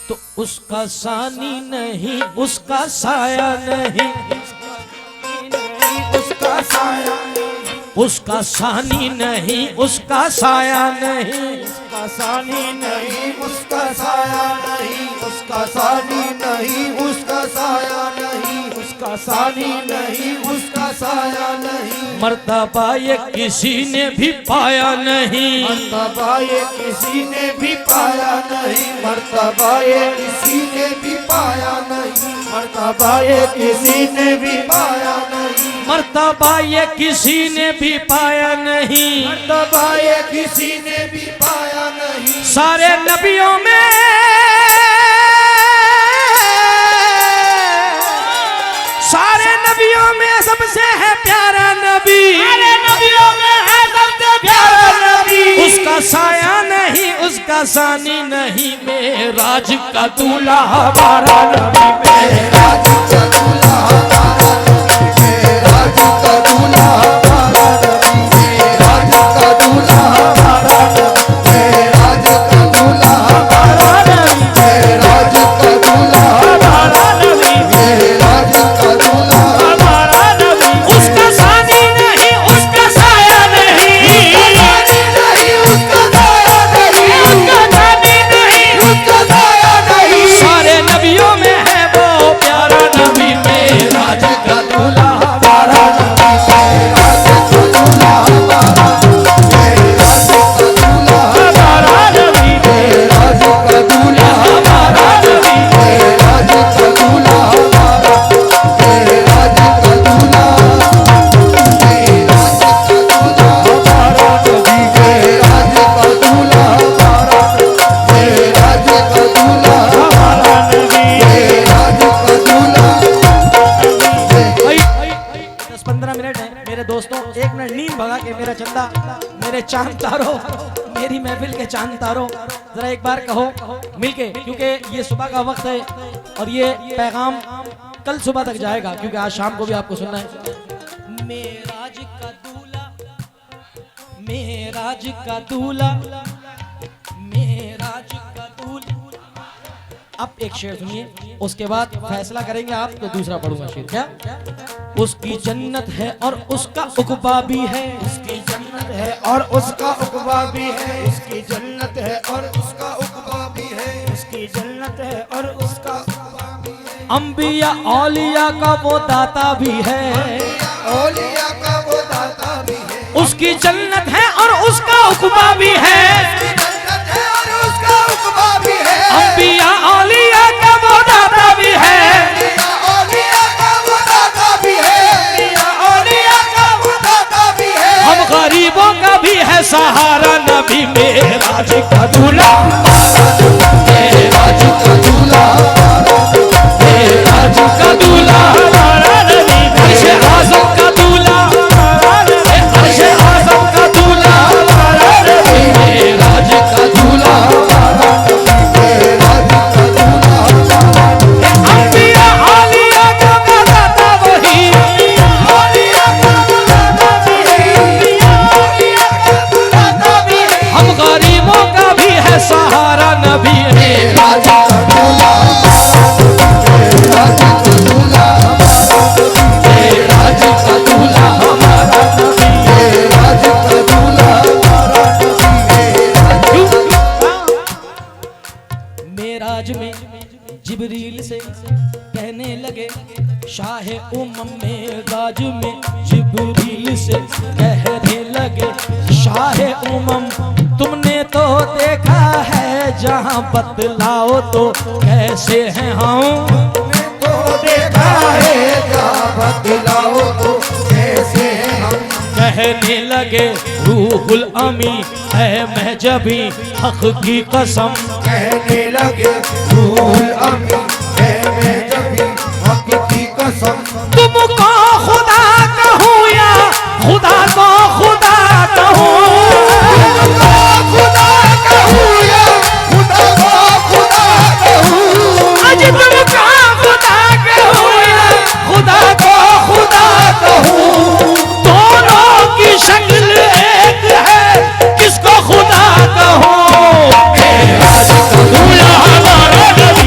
तो उसका सानी नहीं, उसका साया नहीं, उसका साया, उसका सानी नहीं, उसका साया नहीं, उसका सानी नहीं, उसका साया नहीं, उसका सानी नहीं, उसका साया नहीं, उसका सानी नहीं, उसका साया नहीं। मर्तबा ये किसी ने भी पाया नहीं, मर्तबा ये किसी ने भी पाया नहीं, मर्तबा ये किसी ने भी पाया नहीं, मर्तबा ये किसी ने भी पाया नहीं, मर्तबा ये किसी ने भी पाया नहीं। मर्तबा ये किसी ने भी पाया नहीं। सारे नबियों में, सारे नबियों में सबसे है प्यारा नबी, सारे नबियों में है सबसे प्यारा नबी। उसका साया नहीं, उसका सानी नहीं, मेराज का दूल्हा हमारा नबी, मेराज का दूल्हा हमारा नबी, मेराज का दूल्हा हमारा नबी, मेराज का दूल्हा हमारा नबी, मेराज का दूल्हा हमारा नबी, मेराज का दूल्हा हमारा नबी, मेराज का दूल्हा हमारा नबी। उसका सानी नहीं, उसका साया नहीं, उसका साया नहीं, उसका सानी नहीं, उसका साया नहीं। सारे नबियों में है वो प्यारा नबी, मेराज का दूल्हा हमारा नबी, मेराज का दूल्हा हमारा, मेराज का दूल्हा हमारा नबी, मेराज का दूल्हा हमारा नबी, मेराज का दूल्हा हमारा, मेराज का दूल्हा, मेराज का दूल्हा हमारा नबी, मेराज का दूल्हा हमारा, मेराज का दूल्हा हमारा नबी, मेराज का दूल्हा। भाई 10-15 मिनट है मेरे दोस्तों, 1 मिनट नींद भगा के मेरा चंदा, मेरे चांद तारो, मेरी महफिल के चांद तारो, जरा एक बार कहो मिलके, क्योंकि ये सुबह का वक्त है और ये पैगाम कल सुबह तक जाएगा, क्योंकि आज शाम को भी आपको सुनना है। मेराज का दूल्हा, मेराज का दूल्हा, मेराज का दूल्हा। अब एक शेर सुनिए, उसके बाद फैसला करेंगे आप, तो दूसरा पढ़ूंगा शेर। क्या? उसकी जन्नत है और उसका उक़बा भी है, उसकी जन्नत है और उसका उक़बा भी है, उसकी जन्नत है और उसका उक़बा भी है, उसकी जन्नत है और उसका उक़बा भी है। अंबिया औलिया का वो दाता भी है, औलिया का वो दाता भी है, उसकी जन्नत है और उसका उक़बा भी है। उसकी जन्नत है और उसका उक़बा भी है। अंबिया औलिया का वो दाता भी है, औलिया का वो दाता भी है, औलिया का वो दाता भी है। हम गरीबों का भी है सहारा नबी, मेराज का दूल्हा, मेराज का दूल्हा हमारा, मेराज का दूल्हा हमारा नबी, अर्श आज़म का दूल्हा हमारा नबी, अर्श आज़म का दूल्हा हमारा नबी, मेराज का दूल्हा हमारा नबी, मेराज का दूल्हा हमारा नबी। अंबिया औलिया का दाता वही, औलिया का वो दाता भी है, औलिया का वो दाता भी है। हम गरीबों का भी है सहारा नबी, मेराज का दूल्हा हमारा, मेराज का दूल्हा हमारा, मेराज का दूल्हा हमारा, मेराज का दूल्हा हमारा, मेराज में जिब्रील से कहने लगे, शाहे उम्म मेराज में जिब्रील से कहने लगे, शाहे उम्म तुमने तो देखा है जहां, बतलाओ तो कैसे हैं हम। तो देखा है क्या, बतलाओ तो कैसे हैं हम। कहने लगे रूहुल अमी है मैं जबी, हक की कसम, कहने लगे रूहुल अमी है मैं जबी, हक की कसम। तुमको खुदा कहूँ या खुदा को खुदा कहूँ, खुदा कहूँ या खुदा को खुदा कहूँ, आज तुमको खुदा कहूँ या खुदा को खुदा कहूँ, दोनों की शक्ल एक है, किसको खुदा कहूँ। मेराज का दूल्हा हमारा नबी,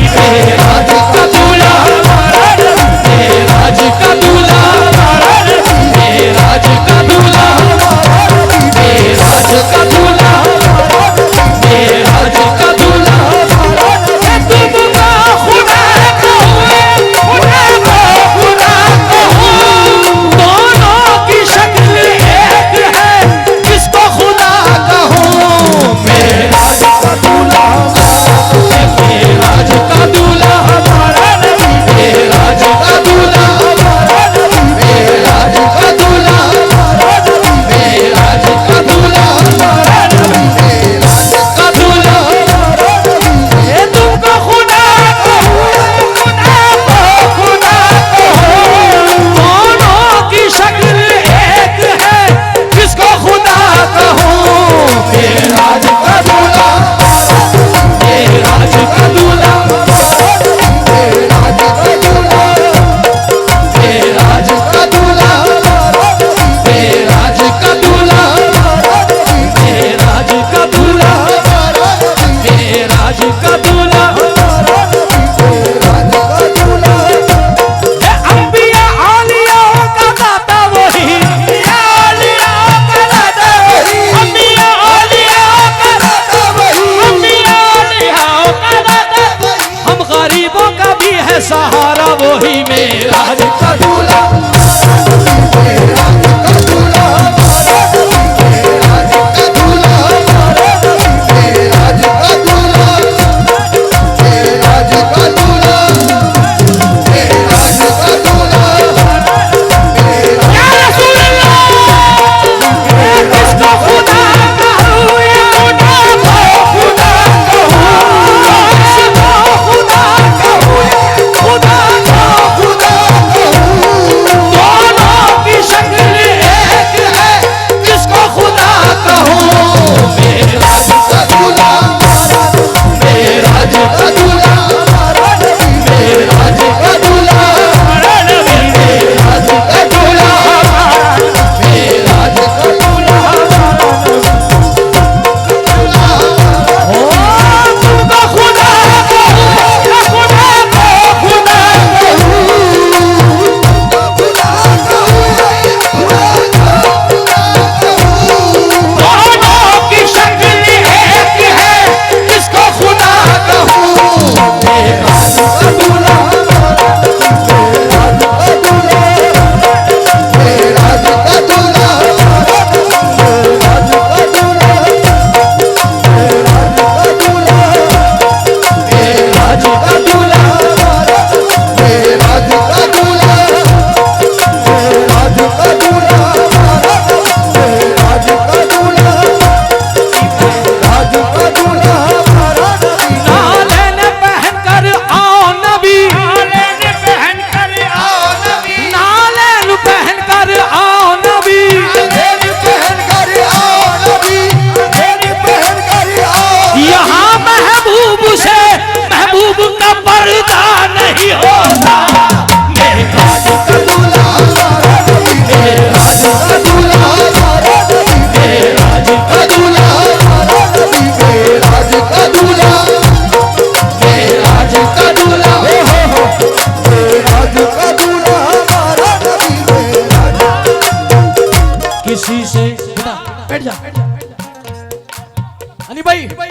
अली भाई,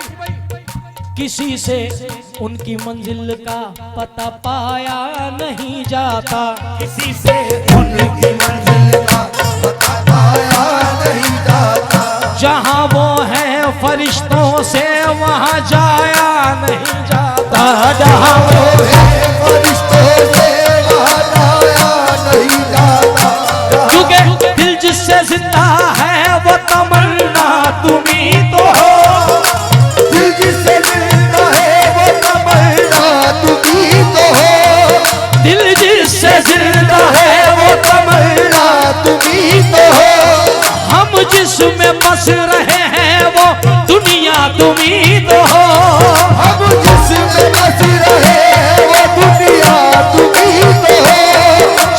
किसी से उनकी मंजिल का पता पाया नहीं जाता, किसी से उनकी मंजिल का पता पाया नहीं जाता। जहाँ वो है फरिश्तों से वहाँ जाया नहीं जाता, जहाँ वो है फरिश्तों से वहाँ जाया नहीं जाता। क्योंकि दिल जिससे जिंदा है वो तमन्ना तुम ही तो हो, दिल जिससे जिंदा है वो तमन्ना तुम ही तो हो, दिल जिससे जिंदा है वो तमन्ना तुम ही तो हो। हम जिसमें बस रहे हैं वो दुनिया तुम ही तो हो, हम जिसमें बस रहे हैं वो दुनिया तुम ही तो हो।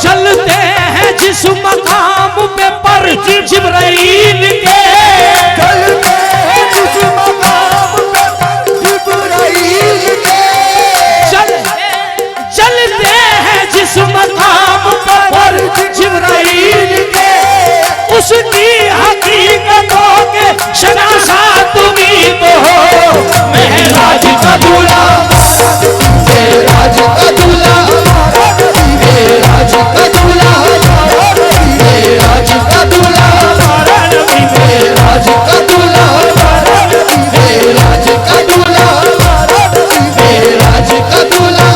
चलते हैं जिस मकाम पे पर जिब्राइल के, चलते हैं जिस मकाम पे जिब्राइल के, चलते हैं जिस मकाम पर जिब्राइल के, उसकी हकीकतों के शनासा तुम ही तो हो। महराज का दूल्हा, मेराज का दूल्हा, मेराज का दूल्हा, मेराज का दूल्हा, मेराज का दूल्हा, मेराज का दूल्हा, मेराज का दूल्हा,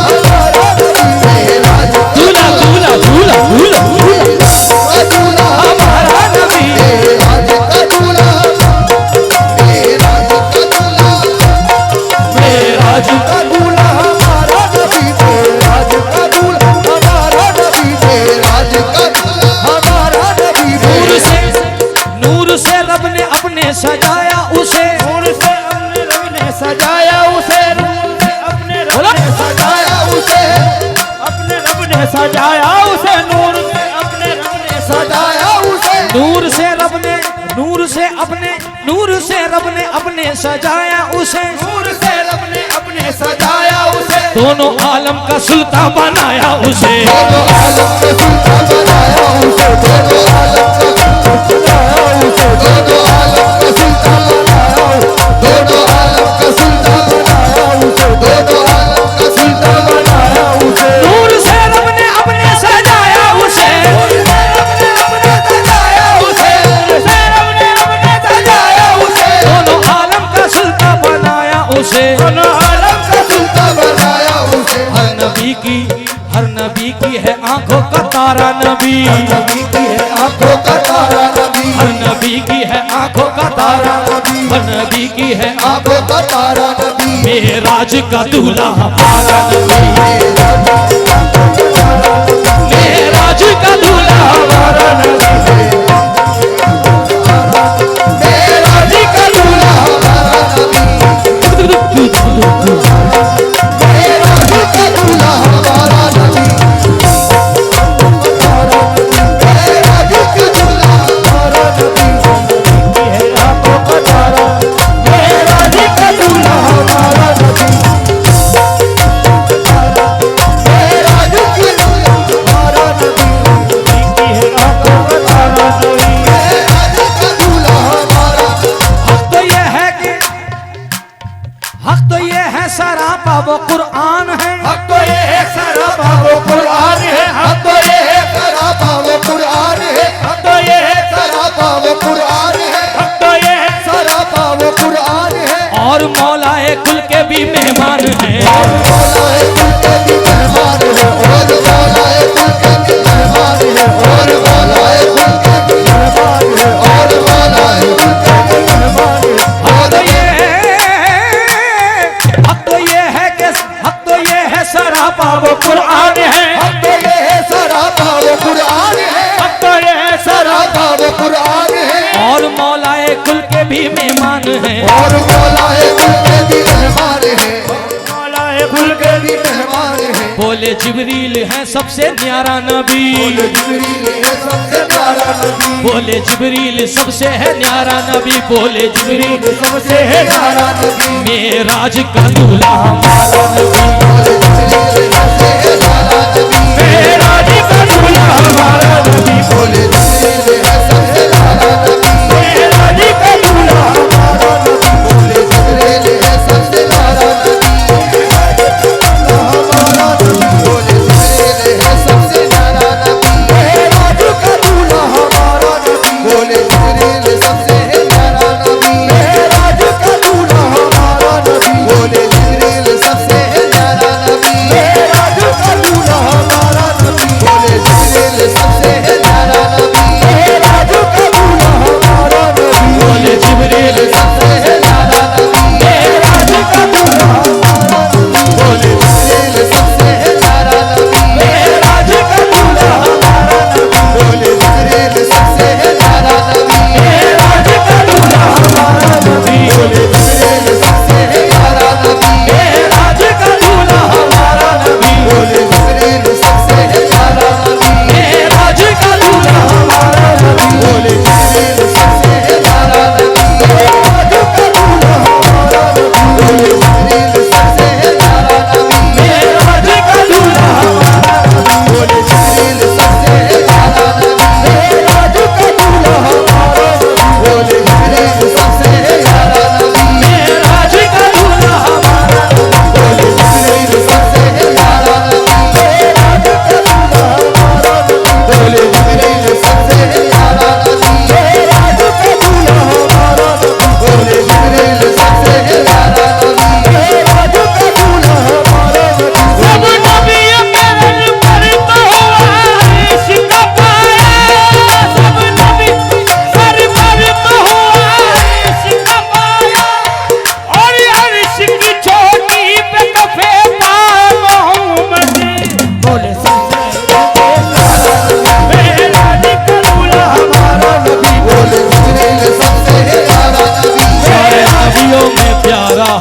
मेराज दूल्हा दूल्हा दूल्हा दूल्हा का दूल्हा, हमारा नबी, मेराज का दूल्हा, मेराज का दूल्हा, मेराज का दूल्हा हमारा नबी, मेराज का दूल्हा हमारा नबी, मेराज का दूल्हा हमारा नबी। नूर से रब ने अपने सजाया उसे, नूर से अपने रब ने सजाया उसे, नूर से अपने रब ने सजाया उसे, अपने रब ने सजाया उसे, नूर से अपने रब ने सजाया उसे, नूर से रब ने, नूर से अपने, नूर से रब ने अपने सजाया उसे, नूर से रब ने अपने सजाया उसे, दोनों आलम का सुल्तान बनाया उसे, दोनों आलम का सुल्तान बनाया उसे, दोनों आलम का सुल्तान बनाया उसे, दोनों आलम का सुल्तान बनाया उसे, दोनों आलम का सुल्तान बनाया उसे, दोनों आलम का सुल्तान बनाया उसे। नूर से रब ने अपने सजाया उसे, नूर से रब ने अपने सजाया उसे, नूर से रब ने अपने सजाया उसे, दोनों आलम का सुल्तान बनाया उसे, दोनों आलम का सुल्तान बनाया उसे। हर नबी की है आंखों का तारा नबी, नबी की है आंखों का तारा नबी, हर नबी की है आंखों का तारा नबी, हर नबी की है आंखों का तारा नबी, मेराज का दूल्हा हमारा नबी, मेराज का दूल्हा हमारा नबी, मेराज का दूल्हा हमारा नबी, मेराज का दूल्हा हमारा नबी, मेराज का दूल्हा हमारा नबी, है आंखों का तारा, मेराज का दूल्हा हमारा नबी, मेराज का दूल्हा हमारा नबी, है आंखों का तारा नबी, मेराज का दूल्हा हमारा। हक तो ये है कि, हक तो ये है सरापा वो कुरान है, हक तो ये है सरापा वो कुरान है, हक तो ये है सरापा वो कुरान है, हक तो ये है सरापा वो कुरान है, हक तो ये है सरापा वो कुरान है। और मौलाए कुल के भी मेहमान हैं, और मौलाए कुल के भी मेहमान है, और मौलाए कुल के भी मेहमान है, और मौलाए कुल के भी मेहमान है, और मौलाए कुल के भी मेहमान है। हक तो ये हक तो ये है कि, हक तो ये है सरापा वो कुरान है, हक तो ये है सरापा वो कुरान है, हक तो ये है सरापा वो कुरान है। और मौलाए कुल के भी मेहमान हैं, और मौलाए कुल के भी मेहमान है, मौलाए कुल के भी मेहमान है। बोले जिब्रील है सबसे न्यारा नबी, बोले जिब्रील है सबसे प्यारा नबी, बोले जिब्रील सबसे है न्यारा नबी, बोले जिब्रील सबसे है प्यारा नबी, मेराज का दूल्हा हमारा नबी, बोले जिब्रील सबसे है प्यारा नबी, मेराज का दूल्हा हमारा नबी, बोले जिब्रील है सबसे प्यारा नबी, मेराज का दूल्हा हमारा नबी, बोले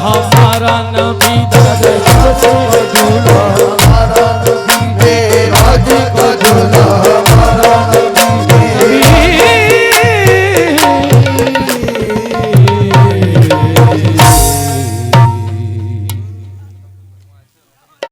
हमारा नबी दा